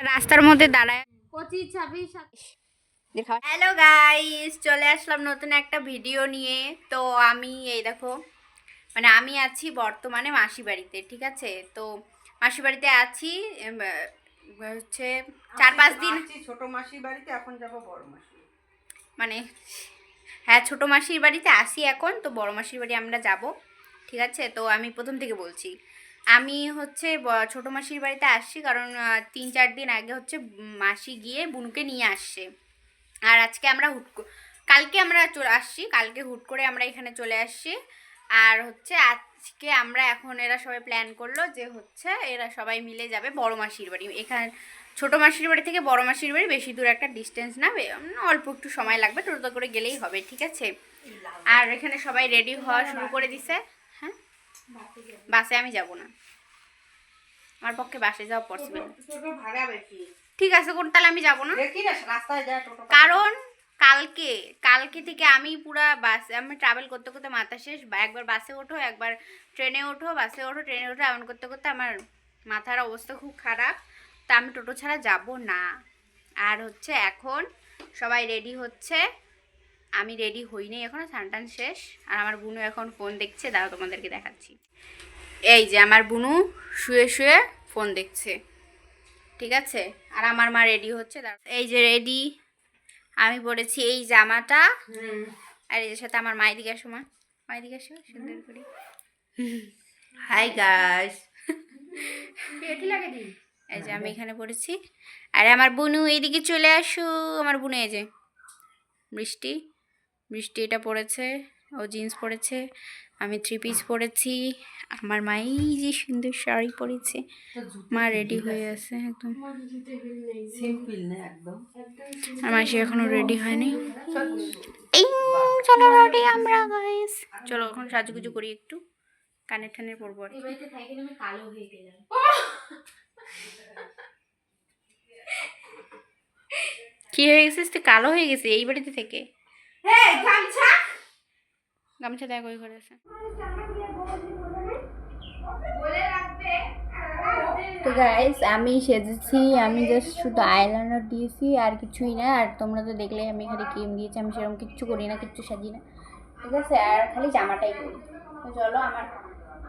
রাস্তার মধ্যে দাঁড়ায় 25, 26, 27। হ্যালো গাইস, চলে আসলাম নতুন একটা ভিডিও নিয়ে। তো আমি এই দেখো, মানে আমি আছি বর্তমানে মাসি বাড়িতে, ঠিক আছে? তো মাসি বাড়িতে আছি হচ্ছে 4-5 দিন। ছোট মাসির বাড়িতে, এখন যাবো বড় মাসি, মানে হ্যাঁ, ছোট মাসির বাড়িতে আসি এখন, তো বড় মাসির বাড়ি আমরা যাব, ঠিক আছে? তো আমি প্রথম থেকে বলছি, আমি হচ্ছে ছোট মাসির বাড়িতে আসছি কারণ 3-4 দিন আগে হচ্ছে মাসি গিয়ে বুনুকে নিয়ে আসছে। আর আজকে আমরা কালকে আমরা আসছি, কালকে হুট করে আমরা এখানে চলে আসছি। আর হচ্ছে আজকে আমরা এখন এরা সবাই প্ল্যান করলো যে হচ্ছে এরা সবাই মিলে যাবে বড় মাসির বাড়ি। এখানে ছোট মাসির বাড়ি থেকে বড় মাসির বাড়ি বেশি দূর একটা ডিস্টেন্স না, অল্প একটু সময় লাগবে, টোটো করে গেলেই হবে, ঠিক আছে? আর এখানে সবাই রেডি হওয়া শুরু করে দিছে। হ্যাঁ, বাসে আমি যাব না, আমার পক্ষে বাসে যাওয়া পসিবল। ঠিক আছে, কোন তাহলে আমি যাব না, কারণ কালকে থেকে আমি পুরা বাসে, আমি ট্রাভেল করতে করতে মাথা শেষ। একবার বাসে ওঠো, একবার ট্রেনে ওঠো, বাসে ওঠো, ট্রেনে ওঠো, এমন করতে করতে আমার মাথার অবস্থা খুব খারাপ। তা আমি টোটো ছাড়া যাব না। আর হচ্ছে এখন সবাই রেডি হচ্ছে, আমি রেডি হইনি এখনো, স্নান শেষ। আর আমার বুনু এখন ফোন দেখছে, দাঁড়াও তোমাদেরকে দেখাচ্ছি। এই যে আমার বুনু শুয়ে শুয়ে ফোন দেখছে, ঠিক আছে? আর আমার মা রেডি হচ্ছে, এই যে রেডি আমি পরেছি এই জামাটা, আর এর সাথে আমার মায়ের দিকে আসো, মায়ের দিকে আসো সুন্দর করে। হাই গাইস, এই যে আমি এখানে পড়েছি। আরে আমার বুনু এইদিকে চলে আসো, আমার বুনু এই যে বৃষ্টি এটা পরেছে, ও জিন্স পরেছে, আমি 3 পিস পরেছি। আমার মা এই যে সুন্দর শাড়ি পরেছে, মা রেডি হয়ে আছে একদম সিম্পল না একদম। আর মাসি এখনো রেডি হয়নি। এই চলো রেডি আমরা গাইস, চলো এখন সাজুগুজু করি, একটু কানের ঠানের পরবো। আর কি হয়ে গেছিস তুই? কালো হয়ে গেছে এই বাড়িতে থেকে। গামছা দেখ ওই ঘরে আছে। তো গাইস আমি সেজেছি, আমি জাস্ট শুধু আইলাইনার দিয়েছি আর কিছুই না। আর তোমরা তো দেখলে আমি খালি ক্রিম দিয়েছি, আমি সেরকম কিচ্ছু করি না, কিচ্ছু সাজি না, ঠিক আছে? আর খালি জামাটাই করি। তো চলো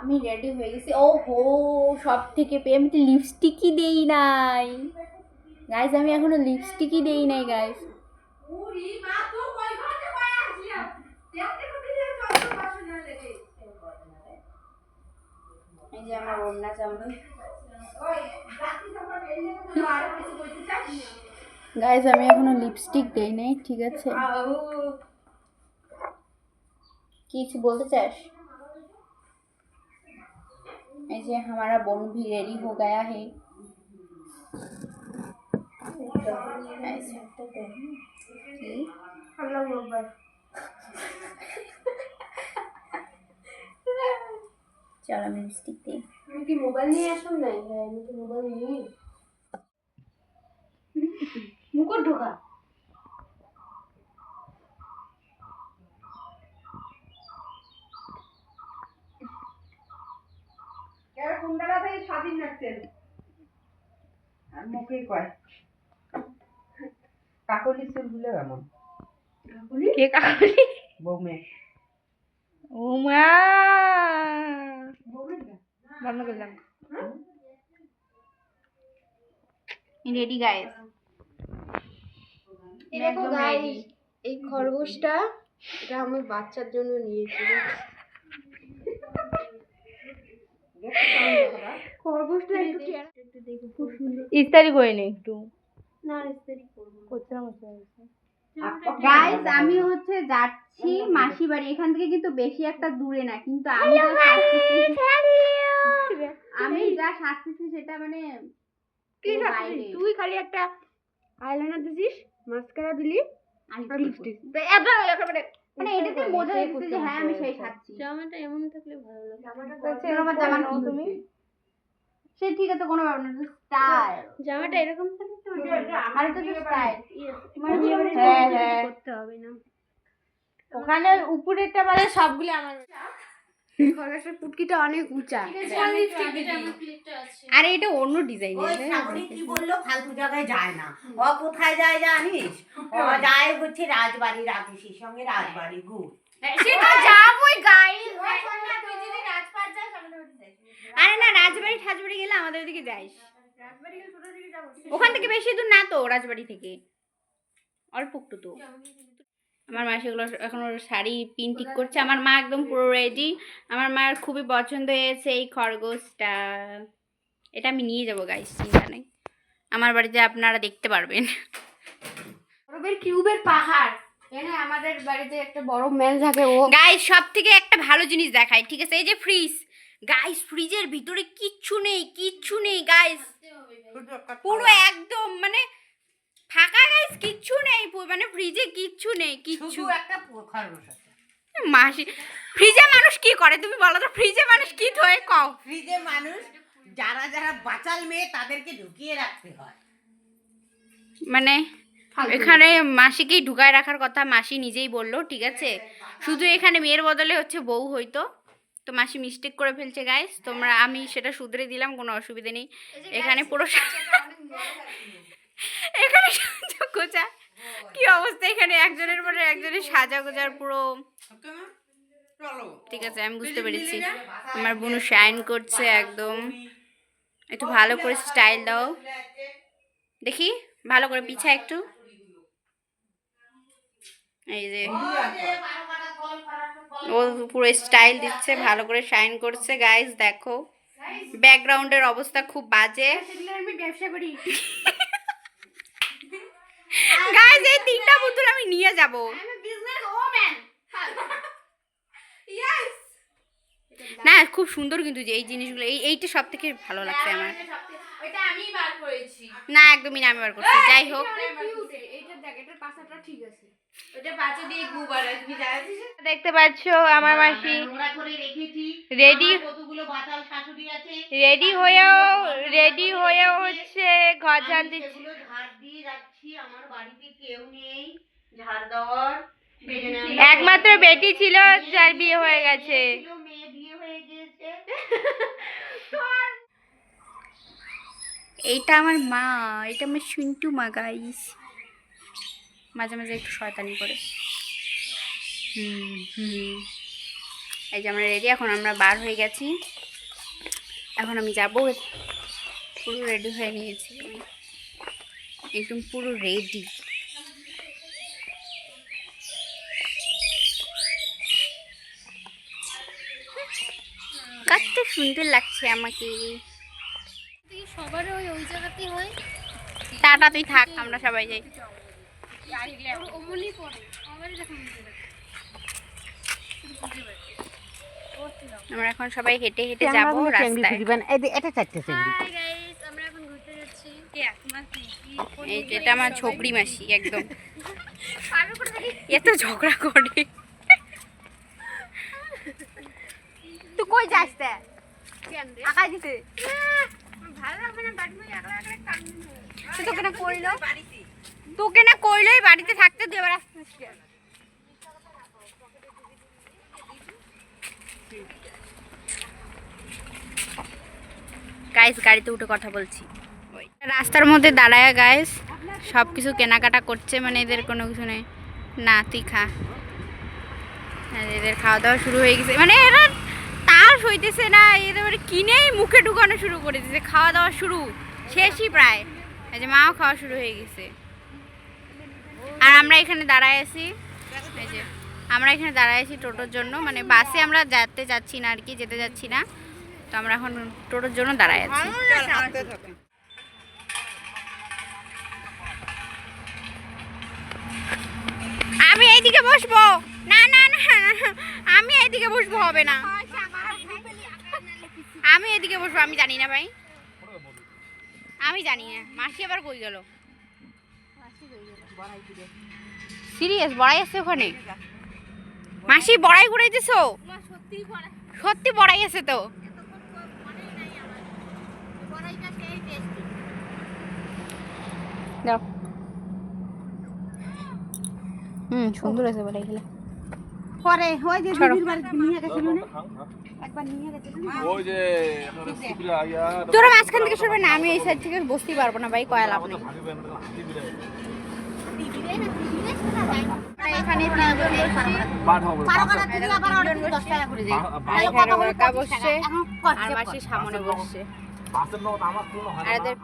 আমি রেডি হয়ে গেছি। ও হো, সব থেকে আমি তো লিপস্টিকই দেই নাই গাইস, আমি এখনো লিপস্টিকই দেই নাই গাইস। এই যে আমার ওড়না জামা গাইস, আমি এখনো লিপস্টিক দেই নাই, ঠিক আছে? কিছু বলতে চাস? এই যে हमारा बोन भी रेडी हो गया है। चलो लिपस्टिक दे। কি মোবাইল নিয়ে আসুন নাই? হ্যাঁ, আমি তো মোবাইল নিই। মুকুট ঢোকা। এর কুন্ডালাতে স্বাধীন রাখছেন আর মুখে কয় কাকলি চুলগুলো এমন। কাকলি? কে কাকলি? বৌমে। ও মা, বন্ধ করলাম। রেডি গাইস, দেখো গাইস, এই খরগোশটা এটা আমি বাচ্চার জন্য নিয়েছি। খরগোশটা একটু দেখো, খুব সুন্দর। ইস্তারি করে নে একটু। না ইস্তারি করব না, করছিলাম গাইস। আমি হচ্ছে যাচ্ছি মাসি বাড়ি, এখান থেকে কিন্তু বেশি একটা দূরে না, কিন্তু আমি যা সাজতেছি সেটা মানে তুই খালি একটা আইলাইনার দিছিস, মাস্কারা দিলি আর লিপস্টিক, মানে এটাতে বোঝা যাচ্ছে যে হ্যাঁ আমি সেই সাজছি। জামাটা এমন থাকলে ভালো লাগে। জামা নাও তুমি, সে ঠিক আছে, কোনো ব্যাপার না, স্টাইল। জামাটা এরকম থাকলে তো আর এটা তো স্টাইল, মানে হ্যাঁ করতে হবে না। ওখানে উপরেরটা মানে সবগুলো আমার। খরগোশের পুটকিটা অনেক উঁচা। আরে এটা অন্য ডিজাইন। ওই শ্রাবণী কি বললো, ফালতু জায়গায় যায় না। ও কোথায় যায় জানিস? ও যায় হচ্ছে রাজবাড়ি, রাকেশের সঙ্গে রাজবাড়ি ঘুর। সেটা যাবই গাইস। আরে না, রাজবাড়ি ঠাজবাড়ি গেলে আমাদের ওদিকে যাইস। ওখান থেকে বেশি দূর না তো, রাজবাড়ি থেকে অল্প একটু তো। আমার মা সেগুলো এখন ওর শাড়ি পিন ঠিক করছে। আমার মা একদম পুরো রেডি। আমার মার খুবই পছন্দ হয়েছে এই খরগোশটা। এটা আমি নিয়ে যাবো গাইস, চিন্তা নেই। আমার বাড়িতে আপনারা দেখতে পারবেন। বরফের কিউবের পাহাড়। এখানে আমাদের বাড়িতে একটা বড় মেল থাকে। ও গাইস সব থেকে একটা ভালো জিনিস দেখাই, ঠিক আছে? এই যে ফ্রিজ গাইস, ফ্রিজের ভিতরে কিচ্ছু নেই, কিচ্ছু নেই গাইস, পুরো একদম মানে ফাঁকা গাইস, কিচ্ছু নেই, মানে ফ্রিজে কিচ্ছু নেই, কিচ্ছু। শুধু একটা খরগোশ আছে। মাসি, ফ্রিজে মানুষ কি করে তুমি বলো তো? ফ্রিজে মানুষ কি থয়ে কও? ফ্রিজে মানুষ যারা যারা বাচাল মেয়ে তাদেরকে ঢুকিয়ে রাখতে হয়। মানে এখানে মাসিকেই ঢুকায় রাখার কথা মাসি নিজেই বললো, ঠিক আছে? শুধু এখানে মেয়ের বদলে হচ্ছে বউ হইতো, তো মাসি মিস্টেক করে ফেলছে গাইস। তোমরা, আমি সেটা শুধরে দিলাম, কোনো অসুবিধা নেই। এখানে পুরো এখানে সাজা গোজা কি অবস্থা, এখানে একজনের পরে একজনের সাজা গোজার পুরো, ঠিক আছে? আমি বুঝতে পেরেছি। আমার বোনু শাইন করছে একদম। একটু ভালো করে স্টাইল দাও, দেখি ভালো করে পিছা একটু। এই যে ও পুরো স্টাইল দিচ্ছে, ভালো করে শাইন করছে গাইস। দেখো ব্যাকগ্রাউন্ডের অবস্থা খুব বাজে। আমি ব্যবসা করি গাইস এই তিনটা পুতুল আমি নিয়ে যাব। না খুব সুন্দর কিন্তু, যে এই জিনিসগুলো, এইটা সব থেকে ভালো লাগছে আমার। এটা আমিই বার করেছি। না একদমই না, আমি বার করছি। যাই হোক, এইটা দেখ, এটার পাশাটা ঠিক আছে। ওটা বাচ্চা দিয়ে গুবার তুমি জানিস? দেখতে পাচ্ছো আমার মাসি নোংরা করে রেখেছি। রেডি, আমার কতগুলো বাচাল শাশুড়ি আছে। রেডি হয়েও হচ্ছে ঘর ঝাড় আমি দিচ্ছে। সেগুলো ঝাড় দিয়ে যাচ্ছি। আমার বাড়িতে কেউ নেই ঝাড় দেওয়ার। সেজন্য আমি একমাত্র বেটি ছিল, যার বিয়ে হয়ে গেছে। ছিল, মেয়ে বিয়ে হয়ে গিয়েছে। এইটা আমার মা, এটা আমার শুনটু মা গাইস। মাঝে মাঝে একটু শয়তানি করে। এই যে আমরা রেডি, এখন আমরা বার হয়ে গেছি। এখন আমি যাব, পুরো রেডি হয়ে নিয়েছি আমি, একদম পুরো রেডি। কত সুন্দর লাগছে আমাকে। সবার ওই জায়গাতেই হয়। টাটা, তুই থাক, আমরা সবাই যাই। অমনি পড়ে আমারই দেখুন। আমরা এখন সবাই হেঁটে হেঁটে যাবো রাস্তায়। এটা চারটে চিংড়ি। হাই গাইস, আমরা এখন ঘুরতে যাচ্ছি। এই যেটা আমার ঝগড়ি মাসি একদম এত ঝগড়া করে। তুই কই যাস? আকাই দিতে ভালো লাগবে না, বাড়ি মধ্যে একলা একলা কান্না। তোকে না কইলো, তোকে না কইলোই বাড়িতে থাকতে তুই এবার আসছিস কেন? গাইস গাড়িতে উঠে কথা বলছি। রাস্তার মধ্যে দাঁড়ায় গাইস সব কিছু কেনাকাটা করছে, মানে এদের কোনো কিছু নেই। না তুই খা, এদের খাওয়া দাওয়া শুরু হয়ে গেছে, মানে এরা তার হইতেছে না, এদের কিনেই মুখে ঢুকানো শুরু করে দিয়েছে। খাওয়া দাওয়া শুরু, শেষই প্রায়। এই যে মাও খাওয়া শুরু হয়ে গেছে, আর আমরা এখানে দাঁড়ায় আছি। এই যে আমরা এখানে দাঁড়ায় আছি টোটোর জন্য, মানে বাসে আমরা যেতে যাচ্ছি না আর কি, যেতে যাচ্ছি না, তো আমরা এখন টোটোর জন্য দাঁড়ায় আছি। আমি এইদিকে বসবো না, না না আমি এইদিকে বসবো, হবে না। আমি এদিকে বসবো, আমি জানি না ভাই, আমি জানি না। মাসি আবার কই গেল? সিরিয়াস বড়াই আছে ওখানে? মাসি বড়াই ঘুরাইতেছো? সত্যি বড়াই আছে তো? দাও। সুন্দর আছে বড়াই খেলে। পরে ওই যে সরো। দিদির বাড়িতে নিয়ে গেছিল না একবার নিয়ে গেছিল না ওই যে এখন সিপিরা আইয়া তোরা মাঝখান থেকে সরবে না, আমি এই সাইড থেকে বসতেই পারবো না ভাই, কয়া লাভ নেই। আমরা এখানে তিনজন বসছি, বারোখানা তুই আবার অর্ডার 10 টাকা করে দে আর এখানে ওরা বসছে আর মাসি সামনে বসছে। বাসের লোক আমার কোনো হয় আর এদের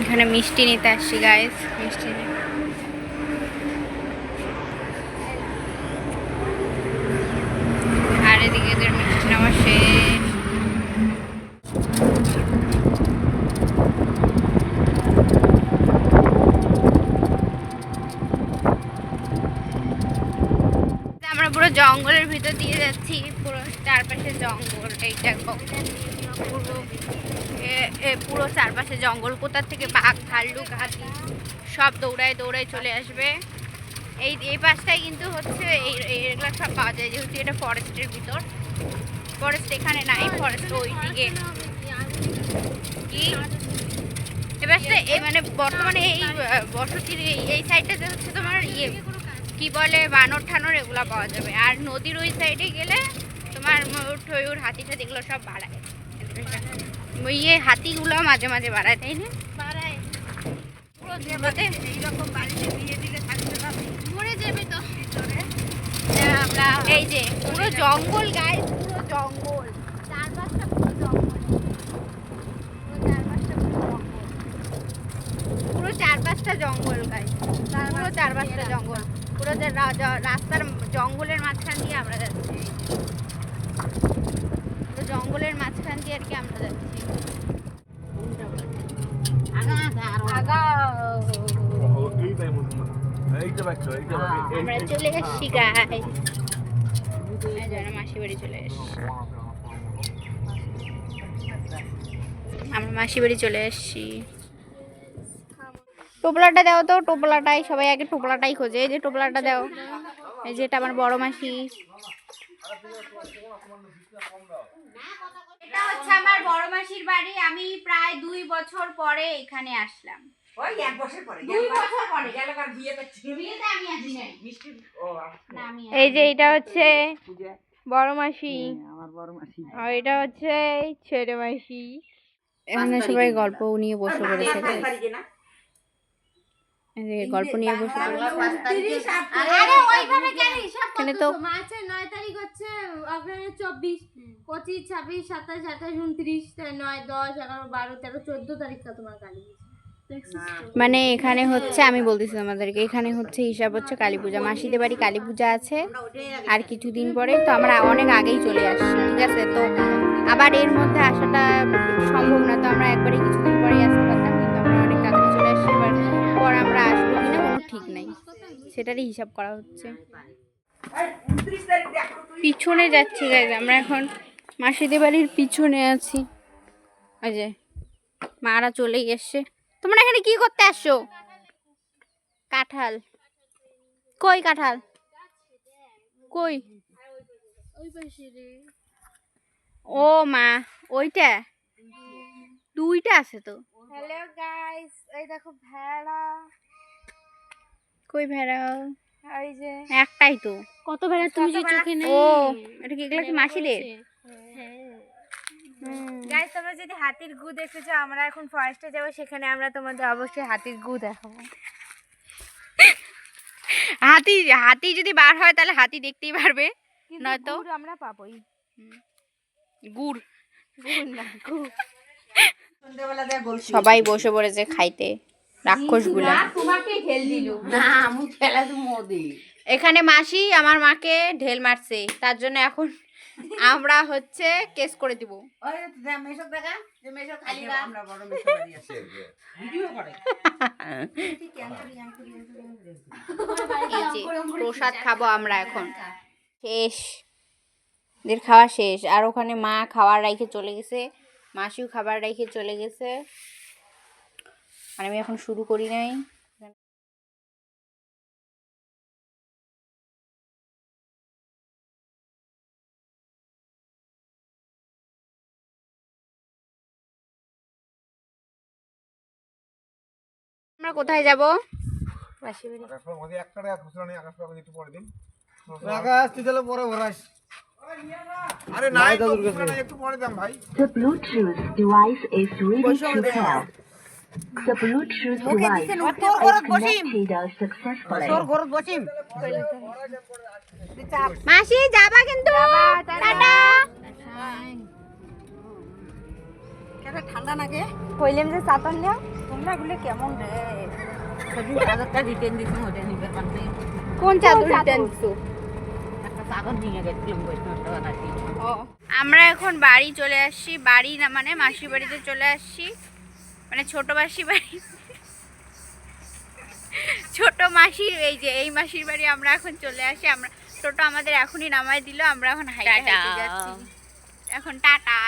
এখানে মিষ্টি নিতে আসছি গাইস, মিষ্টি নিয়ে। আর এদিকে এদের মিষ্টি নেওয়া শেষ। আমরা পুরো জঙ্গলের ভিতর দিয়ে যাচ্ছি, পুরো চারপাশে জঙ্গল। এইটা পুরো পুরো চারপাশে জঙ্গল, কোথা থেকে বাঘ ভাল্লুক হাতি সব দৌড়ায় দৌড়ায় চলে আসবে। এই পাশটায় কিন্তু হচ্ছে এগুলা সব পাওয়া যায়, যেহেতু এটা ফরেস্টের ভিতর। ফরেস্ট এখানে নাই, ফরেস্ট ওইদিকে। কি এবারটা এই মানে বর্তমানে এই বসতির এই সাইডটাতে হচ্ছে তোমার কি বলে বানর ঠানর এগুলো পাওয়া যাবে। আর নদীর ওই সাইডে গেলে তোমার ময়ূর টয়ূর হাতি টাতি এগুলো সব বাড়ায়। হাতিগুলো মাঝে মাঝে বাড়ায়, তাই না? বাড়ায় এইরকম বাড়িতে বিয়ে দিলে থাকতে পারবে, মরে যাবে তো ভিতরে। আমরা এই যে পুরো জঙ্গল গাইস, পুরো জঙ্গল, চারপাশটা পুরো জঙ্গল, পুরো চারপাশটা জঙ্গল গাইস, পুরো চারপাশটা জঙ্গল, পুরো রাস্তার জঙ্গলের মাঝখান দিয়ে আমরা যাচ্ছি। পুরো জঙ্গলের মাঝখান দিয়ে আর কি আমরা যাচ্ছি। আমরা চলে এসছি গাইস, মাসি বাড়ি চলে এসছি। আমরা মাসি বাড়ি চলে এসছি। টোপলাটা দাও তো, টোপলাটাই সবাই আগে টোপলাটাই খোঁজে। এই যে টোপলাটা দাও, এই যে এটা আমার বড় মাসি। এটা হচ্ছে আমার বড় মাসির বাড়ি। আমি প্রায় 2 বছর পরে এখানে আসলাম। ওই এক বছর পরে 2 বছর পরে গেল কার বিয়ে করছি বিয়েতে আমি আসি নাই। মিষ্টি ও না, আমি এই যে এটা হচ্ছে বড় মাসি, আমার বড় মাসি আর এটা হচ্ছে ছোট মাসি। এখানে সবাই গল্প নিয়ে বসে পড়েছে। গল্প নিয়ে বসে পড়েছে। আরে ওইভাবে কেন হিসাব এখানে করতেছো? তো মার্চের 9 তারিখ হচ্ছে, অগ্রহায়ণের 24, 25, 26, 27, 28, 29, 9, 10, 11, 12, 13, 14 তারিখটা তোমার কালী পুজো। মানে এখানে হচ্ছে আমি বলতেছি আমাদেরকে, এখানে হচ্ছে হিসাব হচ্ছে কালী পূজা, মাসিদের বাড়ি কালী পূজা আছে আর কিছুদিন পরে। তো আমরা অনেক আগেই চলে আসছি, ঠিক আছে? তো আবার এর মধ্যে আসাটা সম্ভব না, তো আমরা একবারে কিছুদিন পরেই আসতে পারতাম, কিন্তু আমরা অনেক তাড়াতাড়ি চলে আসছি। এবার পর আমরা আসবো কিনা কোনো ঠিক নাই, সেটারই হিসাব করা হচ্ছে। পিছনে যাচ্ছি গাইজ, আমরা এখন মাসিদের বাড়ির পিছনে আছি। ওই যে মারা চলেই এসছে। তোমরা এখানে কি করতে আসছো? কাঁঠাল কই? কাঁঠাল কই? ও মা, ওইটা 2টা আছে তো। হ্যালো গাইস, এই দেখো ভেড়া, কই ভেড়া? এই যে একটাই তো। কত ভেড়া তুমি যে চোখে নেই। ও এটা কি, এগুলো কি মাসিদের? গাইস, তোমরা যদি হাতির গু দেখেছো, আমরা এখন ফরেস্টে যাব, সেখানে আমরা তোমাদের অবশ্যই হাতির গু দেখাবো। হাতি হাতি যদি বার হয় তাহলে হাতি দেখতেই পারবে, নয়তো গুড় আমরা পাবোই। গুড়। গুড় না, গুড়। সন্ধ্যাবেলা দেয় বলছি সবাই বসে পড়েছে খাইতে, রাক্ষস গুলা। তোমাকে ঢেল দিল। না আমি খেলা তো মোদি এখানে মাসি আমার মাকে ঢেল মারছে, তার জন্য এখন আমরা হচ্ছে কেস করে দিব। ওই যে মেশো দেখা যে মেশো খালি গা আমরা বড় মেশো বাড়ি আছে ভিডিও করে এই যে প্রসাদ খাবো আমরা এখন, শেষ, এদের খাওয়া শেষ। আর ওখানে মা খাবার রাইখে চলে গেছে, মাসিও খাবার রাইখে চলে গেছে, আর আমি এখন শুরু করি নাই। আমরা কোথায় যাব? আকাশবাণী একটা টাকা খুচরা নেই, আকাশবাণী একটু পরে দিন। আরে নাই তো একটু পরে দাম ভাই The Bluetooth device is ready to pair. The Bluetooth device is connected successfully. মাসি যাবা কিন্তু টাটা ঠান্ডা নাগে কইলাম যে চাতন নিও তোমরা গুলো কেমন রে সেদিন চাদরটা রিটার্ন দিতে হতে নিবে পারতে কোন চাদর রিটার্ন দিছো একটা চাদর নিয়ে গেছিলাম বৈষ্ণব টাকা আমরা এখন বাড়ি চলে আসছি বাড়ি না মানে মাসির বাড়িতে চলে আসছি মানে ছোট মাসির বাড়ি ছোট মাসির এই যে এই মাসির বাড়ি আমরা এখন চলে আসি আমরা টোটো আমাদের এখনই নামাই দিল আমরা এখন হাইটে হাইটে যাচ্ছি এখন টাটা